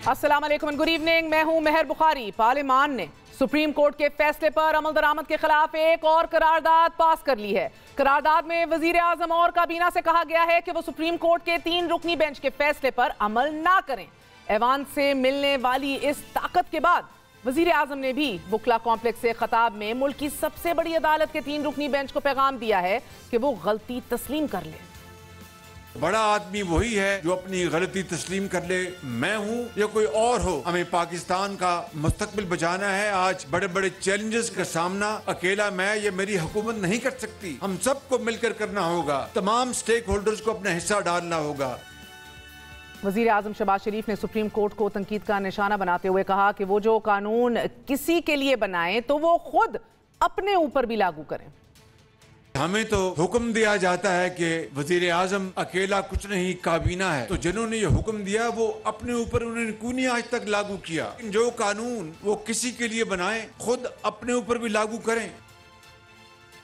अस्सलाम वालेकुम good evening, मैं हूं मेहर बुखारी। पार्लियामान ने सुप्रीम कोर्ट के फैसले पर अमल दरामद के खिलाफ एक और करारदाद पास कर ली है। करारदाद में वजीर आजम और काबीना से कहा गया है कि वो सुप्रीम कोर्ट के 3 रुकनी बेंच के फैसले पर अमल ना करें। ऐवान से मिलने वाली इस ताकत के बाद वजीर आजम ने भी वकला कॉम्प्लेक्स से खिताब में मुल्क की सबसे बड़ी अदालत के 3 रुकनी बेंच को पैगाम दिया है कि वो गलती तस्लीम कर ले। बड़ा आदमी वही है जो अपनी गलती तस्लीम कर ले। मैं हूँ या कोई और हो, हमें पाकिस्तान का मुस्तकबिल बचाना है। आज बड़े बड़े चैलेंजेस का सामना अकेला मैं या मेरी हुकूमत नहीं कर सकती, हम सबको मिलकर करना होगा। तमाम स्टेक होल्डर्स को अपना हिस्सा डालना होगा। वजीर आजम शहबाज शरीफ ने सुप्रीम कोर्ट को तनकीद का निशाना बनाते हुए कहा कि वो जो कानून किसी के लिए बनाए तो वो खुद अपने ऊपर भी लागू करें। हमें तो हुक्म दिया जाता है कि वजीर आजम अकेला कुछ नहीं, काबीना है। तो जिन्होंने ये हुक्म दिया वो अपने ऊपर उन्होंने क्यों नहीं आज तक लागू किया? जो कानून वो किसी के लिए बनाए खुद अपने ऊपर भी लागू करें।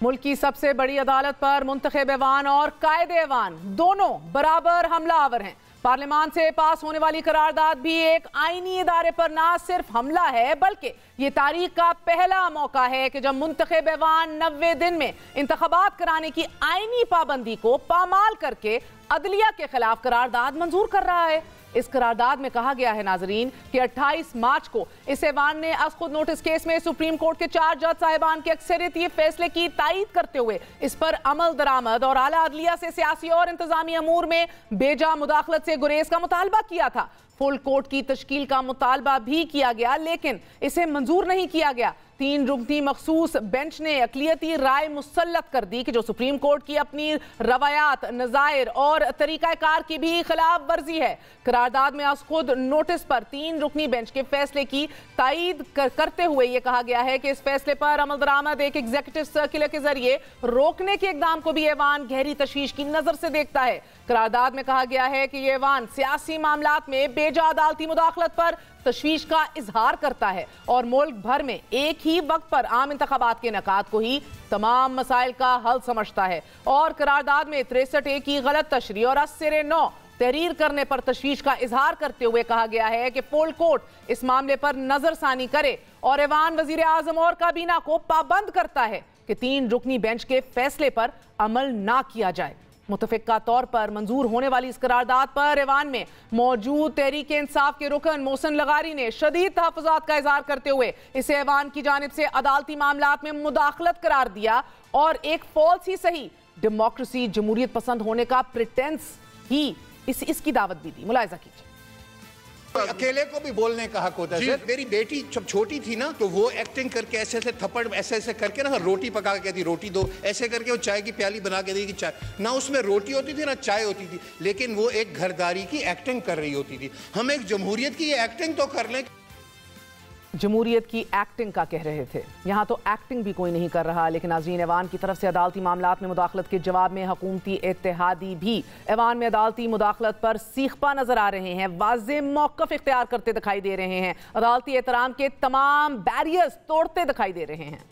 मुल्क की सबसे बड़ी अदालत पर मुंतखब ऐवान और कायदे ऐवान दोनों बराबर हमलावर हैं। पार्लियामान से पास होने वाली करारदाद भी एक आईनी इदारे पर ना सिर्फ हमला है बल्कि ये तारीख का पहला मौका है कि जब मुंतखब ऐवान 90 दिन में इंतखाबात कराने की आईनी पाबंदी को पामाल करके अदलिया के खिलाफ करारदाद मंजूर कर रहा है। इस करारदाद में कहा गया है नाजरीन कि 28 मार्च को इस ऐवान ने अज़ खुद नोटिस केस में सुप्रीम कोर्ट के 4 जज साहिबान की अक्सरियती फैसले की तायीद करते हुए इस पर अमल दरामद और आला अदलिया से सियासी और इंतजामी अमूर में बेजा मुदाखलत से गुरेज का मुतालबा किया था। फुल कोर्ट की तश्कील का मुतालबा भी किया गया लेकिन इसे मंजूर नहीं किया गया। 3 रुकनी मखसूस बेंच ने अक़लियती राय मुसल्लत कर दी कि जो सुप्रीम कोर्ट की अपनी रवायात, नज़ायर और तरीक़ाकार की भी खिलाफ वर्जी है। करारदाद में अज़ खुद नोटिस पर 3 रुकनी बेंच के फैसले की तायीद करते हुए ये कहा गया है कि इस फैसले पर अमल दरामद एक एग्जीक्यूटिव सर्कुलर के जरिए रोकने के इक़दाम को भी ऐवान गहरी तशवीश की नज़र से देखता है। करारदाद में कहा गया है कि ये ऐवान सियासी मामलात में बेजा अदालती मुदाखलत पर तशवीश का इजहार करता है और मुल्क भर में एक ही वक्त पर आम इंतखाबात के इनेकाद को ही तमाम मसाइल का हल समझता है। और करारदाद में 63A की गलत तशरीह और 80-9 तहरीर करने पर तशवीश का इजहार करते हुए कहा गया है कि फुल कोर्ट इस मामले पर नजरसानी करे और ऐवान वजीर आजम और काबीना को पाबंद करता है कि 3 रुकनी बेंच के फैसले पर अमल ना किया जाए। मुतफ़िक़ा तौर पर मंजूर होने वाली इस करारदाद पर ऐवान में मौजूद तहरीक इंसाफ के रुकन मोहसिन लगारी ने शदीद तहफ़्फ़ुज़ात का इज़हार करते हुए इसे ऐवान की जानिब से अदालती मामलात में मुदाखलत करार दिया और एक फॉल्स ही सही डेमोक्रेसी, जमहूरियत पसंद होने का प्रिटेंस ही इसकी दावत भी दी। मुलाहिज़ा कीजिए। अकेले को भी बोलने का हक होता है। मेरी बेटी जब छोटी थी ना तो वो एक्टिंग करके ऐसे ऐसे थप्पड़ ऐसे ऐसे करके ना रोटी पका के कहती रोटी दो, ऐसे करके वो चाय की प्याली बना के देगी चाय ना उसमें रोटी होती थी ना चाय होती थी, लेकिन वो एक घरदारी की एक्टिंग कर रही होती थी। हम एक जमहूरियत की ये एक्टिंग तो कर लें। जमहूरियत की एक्टिंग का कह रहे थे, यहाँ तो एक्टिंग भी कोई नहीं कर रहा। लेकिन नाज़रीन, ऐवान की तरफ से अदालती मामलात में मुदाखलत के जवाब में हुकूमती इत्तेहादी भी ऐवान में अदालती मुदाखलत पर सीखपा नजर आ रहे हैं, वाज़े मौक़िफ़ इख्तियार करते दिखाई दे रहे हैं, अदालती एहतराम के तमाम बैरियर्स तोड़ते दिखाई दे रहे हैं।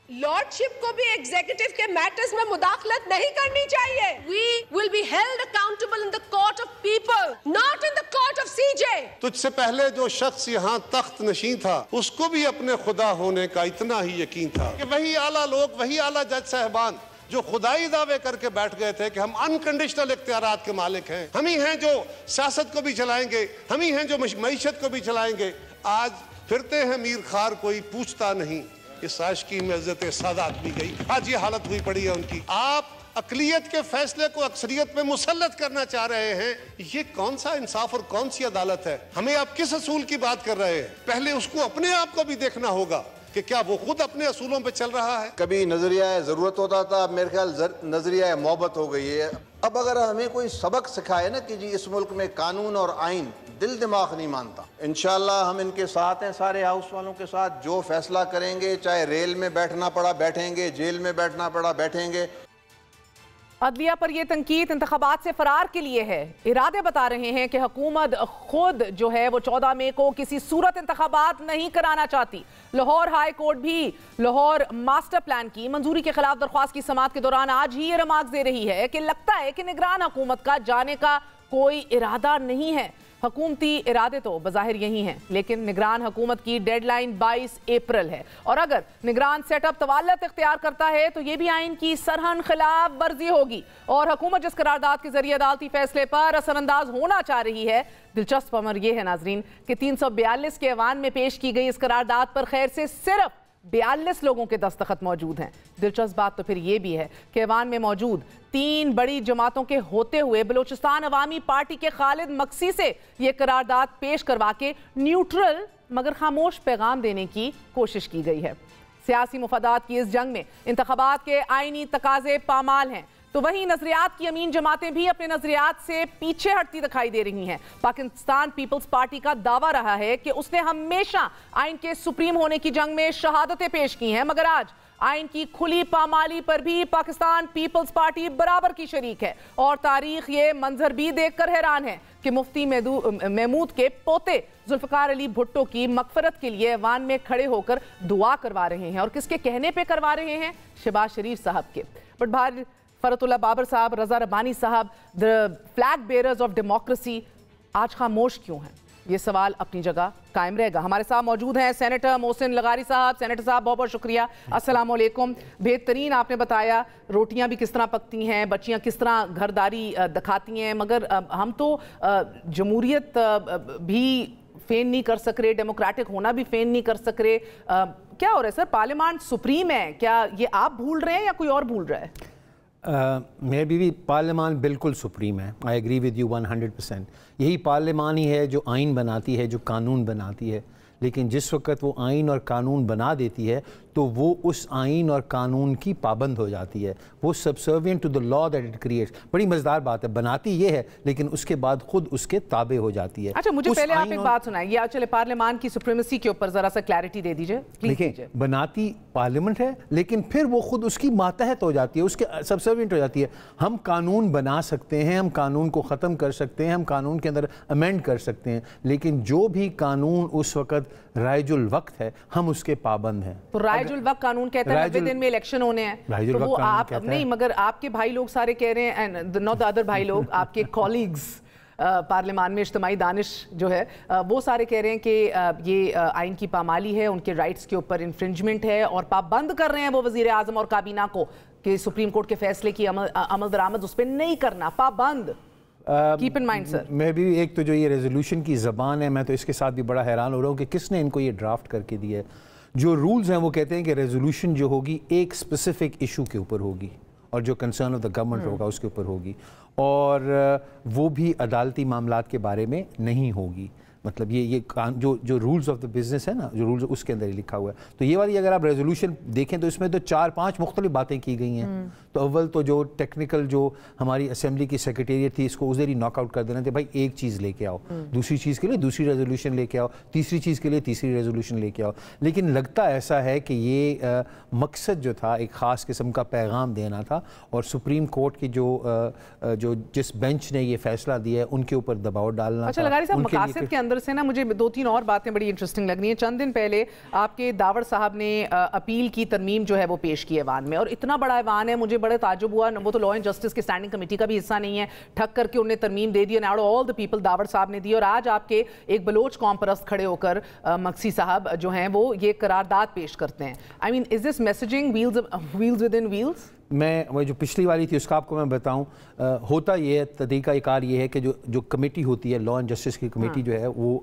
लॉर्डशिप को भी एग्जीक्यूटिव के मैटर्स में मुदाखलत नहीं करनी चाहिए। We will be held accountable in the court of people, not in the court of CJ. तुझसे पहले जो शख्स यहाँ तख्त नशीं था उसको भी अपने खुदा होने का इतना ही यकीन था कि वही आला लोग, वही आला जज साहबान जो खुदाई दावे करके बैठ गए थे कि हम अनकंडीशनल इख्तियारात के मालिक हैं, हम ही हैं जो सियासत को भी चलाएंगे, हम ही हैं जो मईशत को भी चलाएंगे। आज फिरते हैं मीर खार, कोई पूछता नहीं। इस आशिकी में इज्जत सादात भी गई, आज ये हालत हुई पड़ी है उनकी। आप अक़लियत के फैसले को अक्सरियत में मुसल्लत करना चाह रहे हैं, ये कौन सा इंसाफ और कौन सी अदालत है? हमें आप किस असूल की बात कर रहे हैं? पहले उसको अपने आप को भी देखना होगा कि क्या वो खुद अपने असूलों पे चल रहा है। कभी नजरिया ज़रूरत होता था, मेरे ख्याल नजरिया मोहब्बत हो गई है। अब अगर हमें कोई सबक सिखाए ना कि जी इस मुल्क में कानून और आइन दिल दिमाग नहीं मानता, इंशाल्लाह हम इनके साथ हैं, सारे हाउस वालों के साथ। जो फैसला करेंगे, चाहे रेल में बैठना पड़ा बैठेंगे, जेल में बैठना पड़ा बैठेंगे। अदलिया पर यह तनकीद इंतखाबात से फरार के लिए है। इरादे बता रहे हैं कि हुकूमत खुद जो है वो 14 मई को किसी सूरत इंतखाबात नहीं कराना चाहती। लाहौर हाई कोर्ट भी लाहौर मास्टर प्लान की मंजूरी के खिलाफ दरख्वास्त की समाअत के दौरान आज ही ये रमाक दे रही है कि लगता है कि निगरान हुकूमत का जाने का कोई इरादा नहीं है। حکومتی ارادے تو بظاہر یہی ہیں، لیکن نگران حکومت کی ڈیڈ لائن 22 اپریل ہے، اور اگر نگران سیٹ اپ طوالت اختیار کرتا ہے تو یہ بھی آئین کی سرہن خلاف ورزی ہوگی، اور حکومت جس قرارداد کے ذریعے عدالتی فیصلے پر اثر انداز ہونا چاہ رہی ہے، دلچسپ امر یہ ہے ناظرین کہ 342 کے ایوان میں پیش کی گئی اس قرارداد پر خیر سے صرف 42 لوگوں کے دستخط موجود ہیں۔ دلچسپ بات تو پھر یہ بھی ہے کہ ایوان میں موجود 3 بڑی جماعتوں کے ہوتے ہوئے بلوچستان عوامی پارٹی کے خالد مکسی سے یہ قرارداد پیش کروا کے نیوٹرل مگر خاموش پیغام دینے کی کوشش کی گئی ہے۔ سیاسی مفادات کی اس جنگ میں انتخابات کے آئینی تقاضے پامال ہیں، تو وہیں نظریات کی امین جماعتیں بھی اپنے نظریات سے پیچھے ہٹتی دکھائی دے رہی ہیں۔ پاکستان پیپلز پارٹی کا دعویٰ رہا ہے کہ اس نے ہمیشہ آئین کے سپریم ہونے کی جنگ میں شہادتیں پیش کی ہیں، مگر آج آئین کی کھلی پامالی پر بھی پاکستان پیپلز پارٹی برابر کی شریک ہے، اور تاریخ یہ منظر بھی دیکھ کر حیران ہے کہ مفتی محمود کے پوتے ذوالفقار علی بھٹو کی مغفرت کے لیے ایوان میں کھڑے ہو کر دعا کروا رہے ہیں، اور کس کے کہنے پہ کروا رہے ہیں؟ شہباز شریف صاحب کے۔ بٹ بھار فرت اللہ بابر صاحب، رضا ربانی صاحب، the flag bearers of democracy آج خاموش کیوں ہیں؟ یہ سوال اپنی جگہ قائم رہے گا۔ ہمارے ساتھ موجود ہیں سینیٹر محسن لغاری صاحب۔ سینیٹر صاحب بہت بہت شکریہ، السلام علیکم۔ بہترین آپ نے بتایا روٹیاں بھی کس طرح پکتی ہیں، بچیاں کس طرح گھرداری دکھاتی ہیں، مگر ہم تو جمہوریت بھی فین نہیں کر سک رہے، ڈیموکریٹک ہونا بھی فین نہیں کر سک رہے۔ کیا ہو رہا ہے سر؟ پارلیمان سپریم ہے، کیا یہ آپ بھول رہے ہیں یا کوئی اور بھول رہا ہے؟ میرے بھی پارلیمان بالکل سپریم ہے، آئی ایگری ود یو 100%۔ یہی پارلیمان ہی ہے جو آئین بناتی ہے، جو قانون بناتی ہے، لیکن جس وقت وہ آئین اور قانون بنا دیتی ہے تو وہ اس آئین اور قانون کی پابند ہو جاتی ہے، وہ subservient to the law that it creates. بڑی مزیدار بات ہے، بناتی یہ ہے لیکن اس کے بعد خود اس کے تابع ہو جاتی ہے۔ اچھا مجھے پہلے آپ ایک بات سنائیں، یہ چلے پارلیمان کی سپریمیسی کے اوپر ذرا سا کلیئرٹی دے دیجئے۔ دیکھیں، بناتی پارلیمنٹ ہے لیکن پھر وہ خود اس کی ماتحت ہو جاتی ہے، اس کے سبسروینٹ ہو جاتی ہے۔ ہم قانون بنا سکتے ہیں، ہم قانون کو ختم کر سکتے ہیں، ہم قانون کے اندر امینڈ کر سکتے ہیں، لیکن جو بھی قانون اس وقت رائج الوقت ہے ہم اس کے پابند ہیں۔ تو رائج الوقت قانون کہتا ہے 90 دن میں الیکشن ہونے ہیں، تو وہ آپ نہیں، مگر آپ کے بھائی لوگ سارے کہہ رہے ہیں، not the other بھائی لوگ، آپ کے کولیگز پارلیمان میں اجتماعی دانش جو ہے وہ سارے کہہ رہے ہیں کہ یہ آئین کی پامالی ہے، ان کے رائٹس کے اوپر انفرنجمنٹ ہے، اور پابند کر رہے ہیں وہ وزیر اعظم اور کابینہ کو کہ سپریم کورٹ کے فیصلے کی عمل درآمد اس پہ نہیں کرنا، پابند۔ کیپ ان مائنڈ سر۔ میں بھی ایک تو جو یہ ریزولوشن کی زبان ہے، میں تو اس کے ساتھ بھی بڑا حیران ہو رہا ہوں کہ کس نے ان کو یہ ڈرافٹ کر کے دیا ہے۔ جو رولز ہیں وہ کہتے ہیں کہ ریزولوشن جو ہوگی ایک اسپیسیفک ایشو کے اوپر ہوگی، اور جو کنسرن آف دا گورنمنٹ ہوگا اس کے اوپر ہوگی، اور وہ بھی عدالتی معاملات کے بارے میں نہیں ہوگی۔ مطلب یہ جو رولز آف دا بزنس ہے نا، جو رولز اس کے اندر ہی لکھا ہوا ہے۔ تو یہ والی اگر آپ ریزولوشن دیکھیں تو اس میں تو 4-5 مختلف باتیں کی گئی ہیں۔ تو اول تو جو ٹیکنیکل جو ہماری اسمبلی کی سیکریٹریٹ تھی، اس کو ادھر ہی ناک آؤٹ کر دینا تھا، بھائی ایک چیز لے کے آؤ، دوسری چیز کے لیے دوسری ریزولوشن لے کے آؤ، تیسری چیز کے لیے تیسری ریزولوشن لے کے آؤ۔ لیکن لگتا ایسا ہے کہ یہ مقصد جو تھا ایک خاص قسم کا پیغام دینا تھا، اور سپریم کورٹ کی جو جس بینچ نے یہ فیصلہ دیا ہے ان کے اوپر دباؤ ڈالنا تھا۔ اچھا لغاری صاحب، مقاصد کے اندر سے نا مجھے 2-3 اور باتیں بڑی انٹرسٹنگ لگ رہی ہیں۔ چند دن پہلے آپ کے داور صاحب نے اپیل کی ترمیم جو ہے وہ پیش کی ایوان میں، اور اتنا بڑا ایوان ہے، مجھے بڑے تعجب ہوا، وہ تو لا اینڈ جسٹس کی اسٹینڈنگ کمیٹی کا بھی حصہ نہیں ہے، ٹھک کر کے انہوں نے ترمیم دے دی، out of all the people داور صاحب نے دی، اور آج آپ کے ایک بلوچ قوم پرست کھڑے ہو کر مکسی صاحب جو ہیں وہ یہ قرارداد پیش کرتے ہیں۔ I mean is this messaging wheels with in wheels? میں وہ جو پچھلی والی تھی اس کا آپ کو میں بتاؤں، ہوتا یہ ہے، طریقہ کار یہ ہے کہ جو کمیٹی ہوتی ہے لا اینڈ جسٹس کی کمیٹی جو ہے وہ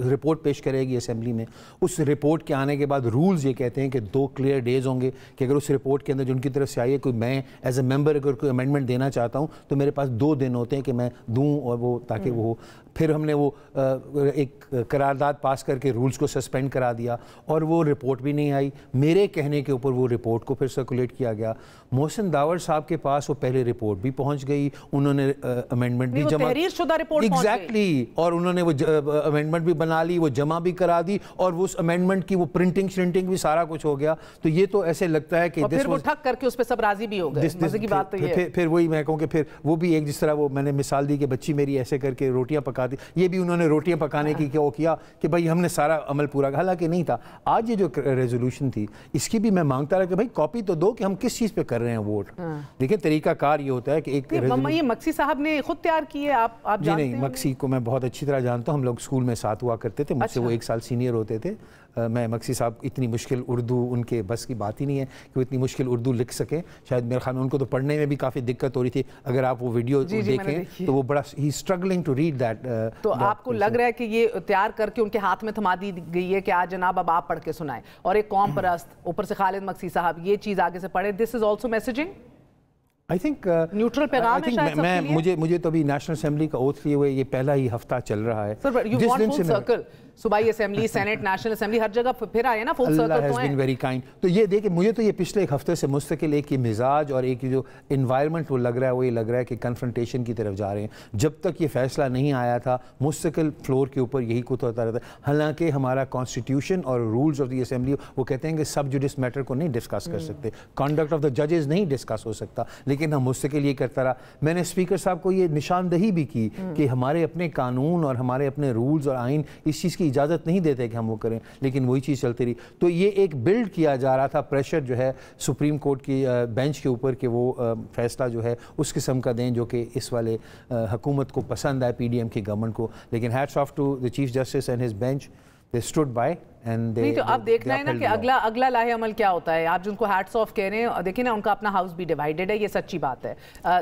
رپورٹ پیش کرے گی اسمبلی میں۔ اس رپورٹ کے آنے کے بعد رولز یہ کہتے ہیں کہ 2 کلیئر ڈیز ہوں گے کہ اگر اس رپورٹ کے اندر جو ان کی طرف سے آئی ہے، کوئی میں ایز اے ممبر اگر کوئی امینڈمنٹ دینا چاہتا ہوں تو میرے پاس 2 دن ہوتے ہیں کہ میں دوں، اور وہ تاکہ وہ پھر ہم نے وہ ایک قرارداد پاس کر کے رولز کو سسپینڈ کرا دیا، اور وہ رپورٹ بھی نہیں آئی۔ میرے کہنے کے اوپر وہ رپورٹ کو پھر سرکولیٹ کیا گیا۔ محسن داور صاحب کے پاس وہ پہلے رپورٹ بھی پہنچ گئی، انہوں نے امینڈمنٹ بھی جمع، تحریر شدہ رپورٹ ایگزیکٹلی، اور انہوں نے وہ امینڈمنٹ بھی بنا لی، وہ جمع بھی کرا دی، اور وہ اس امینڈمنٹ کی وہ پرنٹنگ شرنٹنگ بھی سارا کچھ ہو گیا۔ تو یہ تو ایسے لگتا ہے کہ پھر وہ ٹھک کر کے اس پہ سب راضی بھی ہو گئے۔ مزے کی بات تو یہ ہے، پھر وہی میں کہوں کہ پھر وہ بھی ایک جس طرح وہ میں نے مثال دی کہ بچی میری ایسے کر کے روٹیاں پکاتی، یہ بھی انہوں نے روٹیاں پکانے کی کیا کہ بھائی ہم نے سارا عمل پورا، حالانکہ نہیں تھا۔ آج یہ جو ریزولوشن تھی اس کی بھی میں مانگتا رہا کہ بھائی کاپی تو دو کہ ہم کس چیز پہ کر رہے ہیں वोट। देखिए तरीका कार ये होता है कि एक ये मक्सी साहब ने खुद तैयार की है, आप जानते हैं? नहीं, मक्सी को मैं बहुत अच्छी तरह जानता हूँ, हम लोग स्कूल में साथ हुआ करते थे, मुझसे वो 1 साल सीनियर होते थे। मैं मक्सी साहब इतनी मुश्किल उर्दू उनके बस की बात ही नहीं है कि वो इतनी मुश्किल उर्दू लिख सकें। शायद मेरे ख्याल में उनको तो पढ़ने में भी काफ़ी दिक्कत हो रही थी। अगर आप वो वीडियो देखें तो वो बड़ा ही स्ट्रगलिंग टू रीड दैट। तो आपको लग रहा है कि ये तैयार करके उनके हाथ में थमा दी गई है कि आज जनाब अब आप पढ़ के सुनाएं, और एक कौम परस्त ऊपर से खालिद मक्सी साहब ये चीज़ आगे से पढ़े, this is also messaging? I think neutral पैगाम है शायद सबके लिए? मुझे तो अभी नेशनल असेंबली का ओथ लिए हुए ये पहला ही हफ्ता चल रहा है। Sir you want full circle, सूबाई असेंबली, सेनेट, नेशनल असेंबली, हर जगह फिर आए ना, फुल सर्कल तो है। Very kind. तो ये देखिए मुझे तो ये पिछले एक हफ्ते से मुस्तकिल एक ये मिजाज और एक जो इन्वायरमेंट वो लग रहा है, वो ये लग रहा है कि कन्फ्रंटेशन की तरफ जा रहे हैं। जब तक ये फैसला नहीं आया था मुस्तकिल फ्लोर के ऊपर यही कुछ होता रहता है। हालांकि हमारा कॉन्स्टिट्यूशन और रूल्स ऑफ द असेंबली वो कहते हैं कि सब जुडिस मैटर को नहीं डिस्कस कर सकते, कॉन्डक्ट ऑफ द जजेस नहीं डिस्कस हो सकता, लेकिन हम मुस्तकिल ये करता रहा। मैंने स्पीकर साहब को ये निशानदही भी की कि हमारे अपने कानून और हमारे अपने रूल्स और आइन इस चीज़ की इजाज़त नहीं देते कि हम वो करें, लेकिन वही चीज़ चलती रही। तो ये एक बिल्ड किया जा रहा था प्रेशर जो है सुप्रीम कोर्ट की बेंच के ऊपर कि वो फैसला जो है उस किस्म का दें जो कि इस वाले हुकूमत को पसंद आए, PDM की गवर्नमेंट को। लेकिन hats off to the chief justice and his bench, they stood by. नहीं तो अब देखना है ना कि अगला लाहे अमल क्या होता है। आप जिनको हैट्स ऑफ कह रहे हैं, देखिए ना उनका अपना हाउस भी डिवाइडेड है, ये सच्ची बात है।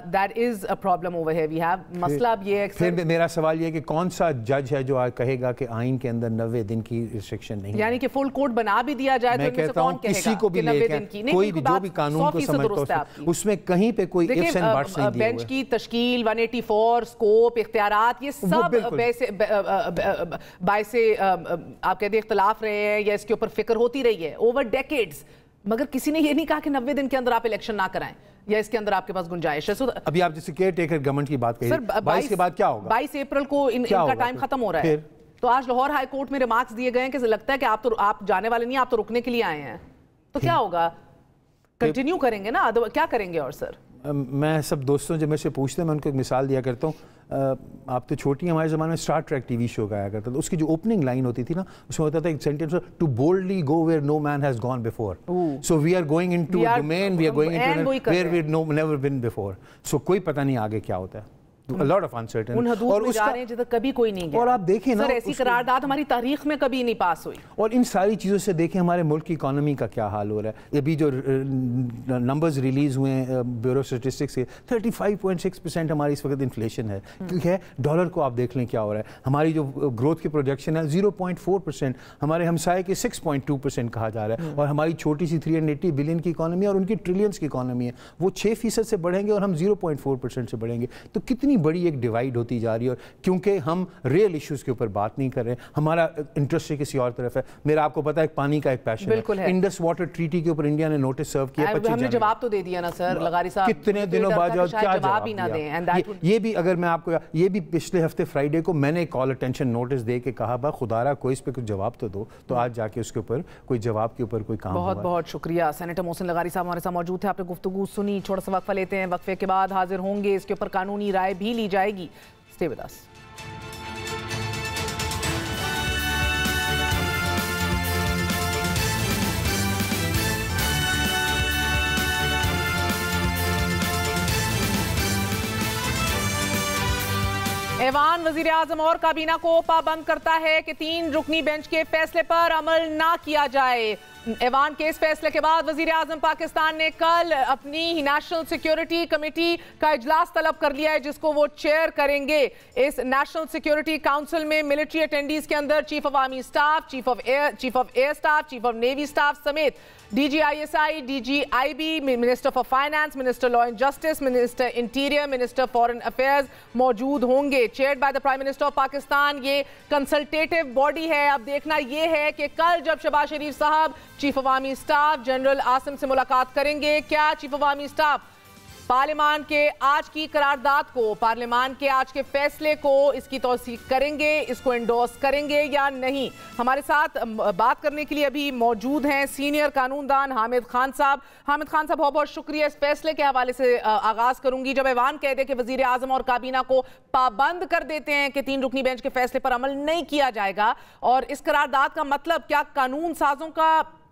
That is a problem over here we have. मसला अब ये है, फिर मेरा सवाल ये है कि कौन सा जज है जो कहेगा कि आइन के अंदर 90 दिन की रिस्ट्रिक्शन नहीं, यानी कि फुल कोड बना भी दिया जाए तो इनमें से कौन कहेगा किसी को भी लेकर कोई भी जो भी कानून को समझता है उसमें कहीं पे कोई इफ्स एंड बट्स नहीं दिए हुए। बेंच की तश्कील, 184, स्कोप, इख्तियारात, ये सब बायसे आप कहते इख्तिलाफ रहे हैं या इसके ऊपर फिक्र होती रही है ओवर डेकेड्स, मगर किसी ने ये नहीं कहा कि 90 दिन के अंदर आप इलेक्शन ना कराएं या इसके अंदर आपके पास गुंजाइश है। अभी आप जैसे केयर टेकर गवर्नमेंट की बात कही, 22 के बाद क्या होगा? 22 अप्रैल को इनका टाइम खत्म हो रहा है। तो आज लाहौर हाई कोर्ट में रिमार्क्स दिए गए हैं कि लगता है कि आप जाने वाले नहीं, आप तो रुकने के लिए आए हैं। तो क्या होगा? कंटिन्यू करेंगे ना, क्या करेंगे? और सर मैं सब दोस्तों जब मेरे से पूछते हैं मैं उनको एक मिसाल दिया करता हूँ। आप तो छोटी, हमारे ज़माने में स्टार ट्रैक टीवी शो का आया करता था, उसकी जो ओपनिंग लाइन होती थी ना उसमें होता था एक sentence, to boldly go where no man has gone before, so we are going into a domain, we are going into where we no never been before. So कोई पता नहीं आगे क्या होता है, a lot of uncertainty। उन हदूद में जा रहे हैं जिधर कभी कोई नहीं गया। और आप देखें ना, सर ऐसी करारदाद हमारी तारीख में कभी नहीं पास हुई। और इन सारी चीज़ों से देखें हमारे मुल्क की इकॉनमी का क्या हाल हो रहा है। अभी जो नंबर्स रिलीज़ हुए हैं ब्यूरो स्टेटिस्टिक्स के, 35.6% हमारी इस वक्त इन्फ्लेशन है। क्योंकि डॉलर को आप देख लें क्या हो रहा है। हमारी जो ग्रोथ की प्रोजेक्शन है 0.4%, हमारे हमसाए के 6.2% कहा जा रहा है। और हमारी छोटी सी 380 बिलियन की इकॉनमी और उनकी ट्रिलियंस की इकॉनमी है, वो 6% से बढ़ेंगे और हम 0.4% से बढ़ेंगे। तो कितनी बड़ी एक डिवाइड होती जा रही है। और क्योंकि हम रियल इश्यूज के ऊपर बात नहीं कर रहे, हमारा इंटरेस्ट किसी और तरफ है। मेरा आपको पता है पानी का एक पैशन है। इंडस वाटर ट्रीटी के ऊपर इंडिया ने नोटिस सर्व किया, हमने जवाब तो दे दिया ना सर, लगारी साहब कितने दिनों बाद क्या जवाब ही ना दें। ये भी अगर मैं आपको, ये भी पिछले हफ्ते फ्राइडे को मैंने कॉल अटेंशन नोटिस दे के कहा बा खुदारा कोई इस पे कुछ जवाब तो दो, तो आज जाके उसके ऊपर कोई जवाब के ऊपर कोई काम। बहुत बहुत शुक्रिया। सेनेटर मोहसिन लगारी साहब हमारे साथ मौजूद थे, आपने गुफ्तगू सुनी। छोटा सा वक्फा लेते हैं, वक्फे के बाद हाजिर होंगे, इसके ऊपर कानूनी राय भी ली जाएगी। Stay with us. ऐवान वजीर आजम और काबीना को पाबंद करता है कि 3 रुकनी बेंच के फैसले पर अमल ना किया जाए। ऐवान के इस फैसले के बाद वजीर आजम पाकिस्तान ने कल अपनी नेशनल सिक्योरिटी कमेटी का इजलास तलब कर लिया है, जिसको वो चेयर करेंगे। इस नेशनल सिक्योरिटी काउंसिल में मिलिट्री अटेंडीज के अंदर chief of army staff, chief of air staff, chief of navy staff समेत DGISI, DGIB, minister for finance, minister law and justice, minister interior, minister foreign affairs मौजूद होंगे। Chaired by the prime minister of Pakistan. ये consultative body है। अब देखना ये है कि कल जब शहबाज शरीफ साहब chief of army staff general Asim से मुलाकात करेंगे, क्या चीफ ऑफ आर्मी स्टाफ पार्लियामान के आज की करारदाद को, पार्लियामान के आज के फैसले को, इसकी तौसीक करेंगे, इसको एंडोर्स करेंगे या नहीं। हमारे साथ बात करने के लिए अभी मौजूद हैं सीनियर कानूनदान हामिद खान साहब। हामिद खान साहब बहुत बहुत शुक्रिया। इस फैसले के हवाले से आगाज करूंगी। जब ऐवान कह दे कि वजीर आजम और काबीना को पाबंद कर देते हैं कि 3 रुकनी बेंच के फैसले पर अमल नहीं किया जाएगा, और इस करारदाद का मतलब क्या कानून साजों का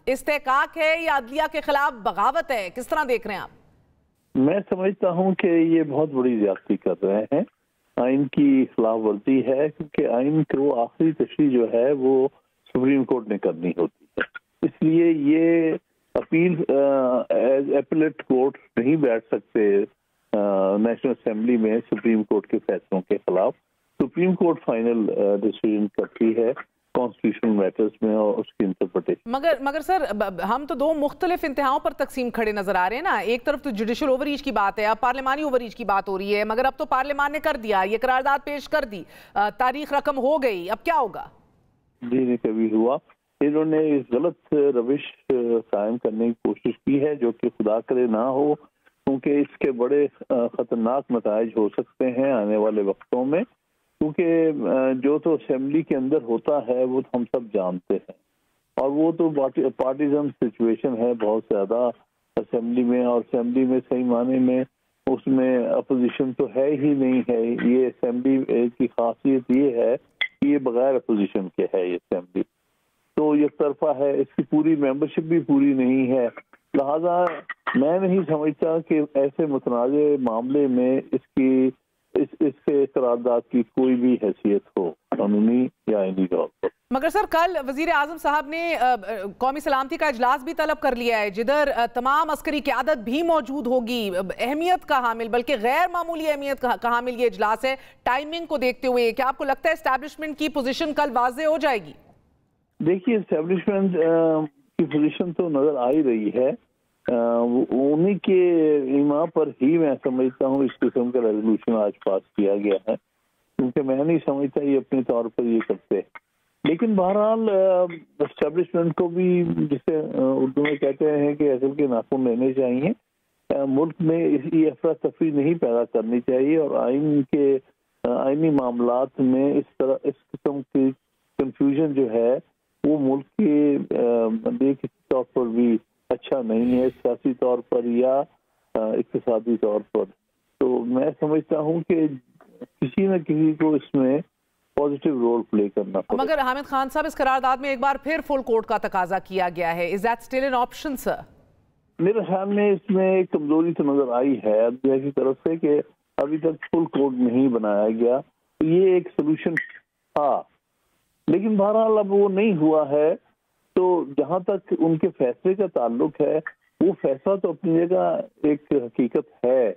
इस्तेहकाक है या अदलिया के खिलाफ बगावत है? किस तरह देख रहे हैं आप? میں سمجھتا ہوں کہ یہ بہت بڑی زیادتی کر رہے ہیں، آئین کی خلاف ورزی ہے، کیونکہ آئین کو آخری تشریح جو ہے وہ سپریم کورٹ نے کرنی ہوتی ہے، اس لیے یہ اپیل ایپلیٹ کورٹ نہیں بیٹھ سکتے نیشنل اسمبلی میں سپریم کورٹ کے فیصلوں کے خلاف۔ سپریم کورٹ فائنل ڈیسیژن کرتی ہے کانسٹیٹیوشنل میٹرز میں اور اس کی انٹرپریٹیشن۔ مگر سر ہم تو دو مختلف انتہاؤں پر تقسیم کھڑے نظر آ رہے ہیں نا، ایک طرف تو جوڈیشل اوور ریچ کی بات ہے، اب پارلیمانی اوور ریچ کی بات ہو رہی ہے، مگر اب تو پارلیمان نے کر دیا، یہ قرارداد پیش کر دی، تاریخ رقم ہو گئی، اب کیا ہوگا؟ جی نہیں کبھی ہوا، انہوں نے اس غلط روش قائم کرنے کی کوشش کی ہے جو کہ خدا کرے نہ ہو، کیونکہ اس کے بڑے خطرناک نتائج ہو سکتے ہیں آنے والے وقتوں میں، کیونکہ جو تو اسمبلی کے اندر ہوتا ہے وہ ہم سب جانتے ہیں، اور وہ تو پارٹیزن سچویشن ہے بہت زیادہ اسمبلی میں، اور اسمبلی میں صحیح معنی میں اس میں اپوزیشن تو ہے ہی نہیں ہے۔ یہ اسمبلی کی خاصیت یہ ہے کہ یہ بغیر اپوزیشن کے ہے یہ اسمبلی، تو یک طرفہ ہے، اس کی پوری ممبرشپ بھی پوری نہیں ہے، لہذا میں نہیں سمجھتا کہ ایسے متنازع معاملے میں اس کے قرارداد کی کوئی بھی حیثیت ہو قانونی یا آئینی طور پر۔ مگر سر کل وزیر اعظم صاحب نے قومی سلامتی کا اجلاس بھی طلب کر لیا ہے، جدھر تمام عسکری قیادت بھی موجود ہوگی، اہمیت کا حامل بلکہ غیر معمولی اہمیت کا حامل یہ اجلاس ہے ٹائمنگ کو دیکھتے ہوئے، کیا آپ کو لگتا ہے اسٹیبلشمنٹ کی پوزیشن کل واضح ہو جائے گی؟ دیکھیے اسٹیبلشمنٹ کی پوزیشن تو نظر آ ہی رہی ہے، انہی کے ایما پر ہی میں سمجھتا ہوں اس قسم کا ریزولوشن آج پاس کیا گیا ہے، کیونکہ میں نہیں سمجھتا یہ اپنے طور پر یہ کرتے، لیکن بہرحال اسٹیبلشمنٹ کو بھی جسے اردو میں کہتے ہیں کہ اصل کے ناخن لینے چاہیے، ملک میں یہ افراتفری نہیں پیدا کرنی چاہیے، اور آئینی معاملات میں اس قسم کی کنفیوژن جو ہے وہ ملک کے دیکھ طور پر بھی اچھا نہیں ہے، سیاسی طور پر یا اقتصادی طور پر۔ تو میں سمجھتا ہوں کہ کسی نہ کسی کو اس میں پازیٹیو رول پلے کرنا پڑے۔ مگر حامد خان صاحب اس قرارداد میں ایک بار پھر فل کورٹ کا تقاضا کیا گیا ہے، is that still an option sir؟ میرے خیال میں اس میں ایک کمزوری تو نظر آئی ہے عدلیہ کی طرف سے کہ ابھی تک فل کورٹ نہیں بنایا گیا، یہ ایک سلوشن تھا، لیکن بہرحال اب وہ نہیں ہوا ہے، تو جہاں تک ان کے فیصلے کا تعلق ہے وہ فیصلہ تو اپنی جگہ ایک حقیقت ہے،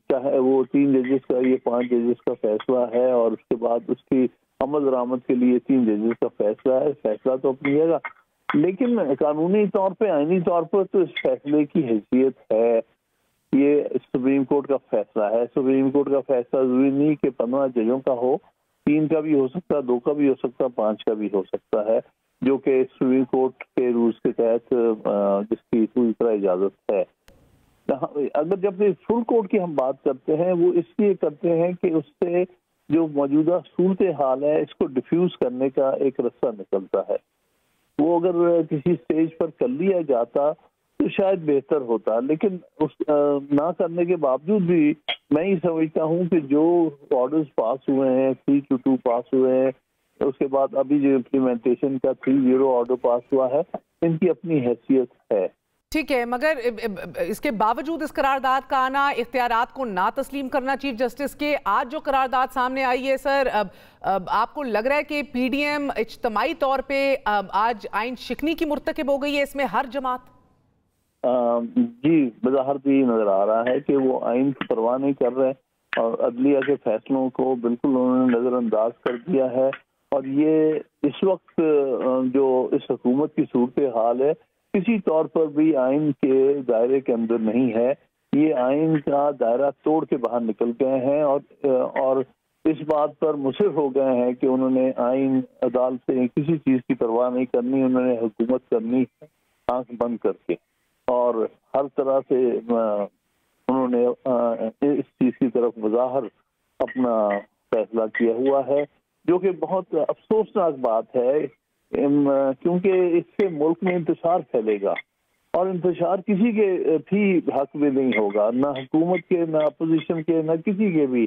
چاہے وہ 3 ججز کا یہ 5 ججز کا فیصلہ ہے، اور اس کے بعد اس کی عمل درآمد کے لیے 3 ججز کا فیصلہ ہے، فیصلہ تو اپنی جگہ، لیکن قانونی طور پہ آئینی طور پر تو اس فیصلے کی حیثیت ہے، یہ سپریم کورٹ کا فیصلہ ہے۔ سپریم کورٹ کا فیصلہ ضروری نہیں کہ 15 ججوں کا ہو، 3 کا بھی ہو سکتا، 2 کا بھی ہو سکتا، 5 کا بھی ہو سکتا ہے، جو کہ سپریم کورٹ کے رولز کے تحت جس کی پوری طرح اجازت ہے۔ اگر جب فل کورٹ کی ہم بات کرتے ہیں وہ اس لیے کرتے ہیں کہ اس سے جو موجودہ صورتحال ہے اس کو ڈیفیوز کرنے کا ایک رستہ نکلتا ہے، وہ اگر کسی سٹیج پر کر لیا جاتا تو شاید بہتر ہوتا، لیکن اس نہ کرنے کے باوجود بھی میں یہ سمجھتا ہوں کہ جو آرڈرز پاس ہوئے ہیں 3-2 پاس ہوئے ہیں، اس کے بعد ابھی جو امپلیمنٹیشن کا 3-0 آرڈر پاس ہوا ہے، ان کی اپنی حیثیت ہے۔ ٹھیک ہے، مگر اس کے باوجود اس قرارداد کا آنا اختیارات کو نہ تسلیم کرنا چیف جسٹس کے، آج جو قرارداد سامنے آئی ہے سر، آپ کو لگ رہا ہے کہ پی ڈی ایم اجتماعی طور پہ آج آئین شکنی کی مرتکب ہو گئی ہے اس میں ہر جماعت؟ جی بظاہر بھی نظر آ رہا ہے کہ وہ آئین کی پرواہ نہیں کر رہے اور عدلیہ کے فیصلوں کو بالکل انہوں نے نظر انداز کر دیا ہے، اور یہ اس وقت جو اس حکومت کی صورتحال ہے کسی طور پر بھی آئین کے دائرے کے اندر نہیں ہے، یہ آئین کا دائرہ توڑ کے باہر نکل گئے ہیں، اور اس بات پر مصر ہو گئے ہیں کہ انہوں نے آئین عدالت سے کسی چیز کی پرواہ نہیں کرنی، انہوں نے حکومت کرنی آنکھ بند کر کے، اور ہر طرح سے انہوں نے اس چیز کی طرف بظاہر اپنا فیصلہ کیا ہوا ہے، جو کہ بہت افسوسناک بات ہے، کیونکہ اس سے ملک میں انتشار پھیلے گا، اور انتشار کسی کے بھی حق میں نہیں ہوگا، نہ حکومت کے، نہ اپوزیشن کے، نہ کسی کے بھی۔